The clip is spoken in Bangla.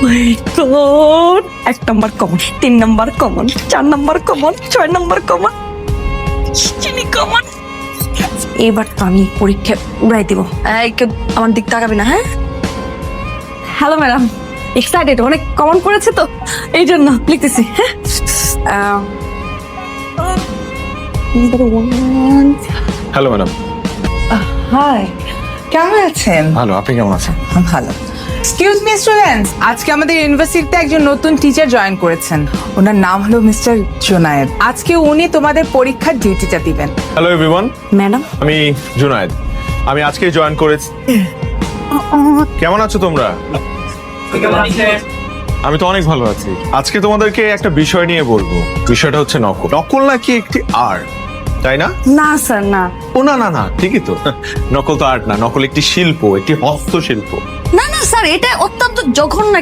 মাই God, 1 number common, 3 number common, 4 number common, 6 number common, চিনি কমন। এবার তো আমি পরীক্ষা উড়াই দিব। কেউ আমার দিক তাকাবে না, হ্যাঁ? হ্যালো ম্যাডাম, এক্সাইটেড, অনেক কমন করেছে তো এই জন্য লিখতেছি। হ্যাঁ, হ্যালো ম্যাডাম। হাই, কেমন আছেন? ভালো, আপনি কেমন আছেন? ভালো। এক্সকিউজ মি স্টুডেন্টস, আজকে আমাদের ইউনিভার্সিটিতে একজন নতুন টিচার জয়েন করেছেন। ওনার নাম হলো মিস্টার জুনায়েদ। আজকে উনি তোমাদের পরীক্ষার ডিউটিটা দিবেন। Hello everyone, madam. আমি জুনায়েদ। আমি আজকেই জয়েন করেছি। কেমন আছো তোমরা? আমি তো অনেক ভালো আছি। আজকে তোমাদেরকে একটা বিষয় নিয়ে বলবো। বিষয়টা হচ্ছে নকল। নকল নাকি একটি আর্ট, তাই না? না স্যার, না। ও না না না, ঠিকই তো। নকল তো আর্ট না, নকল একটি শিল্প, একটি হস্তশিল্প। না না স্যার, এটা অত্যন্ত জঘন্য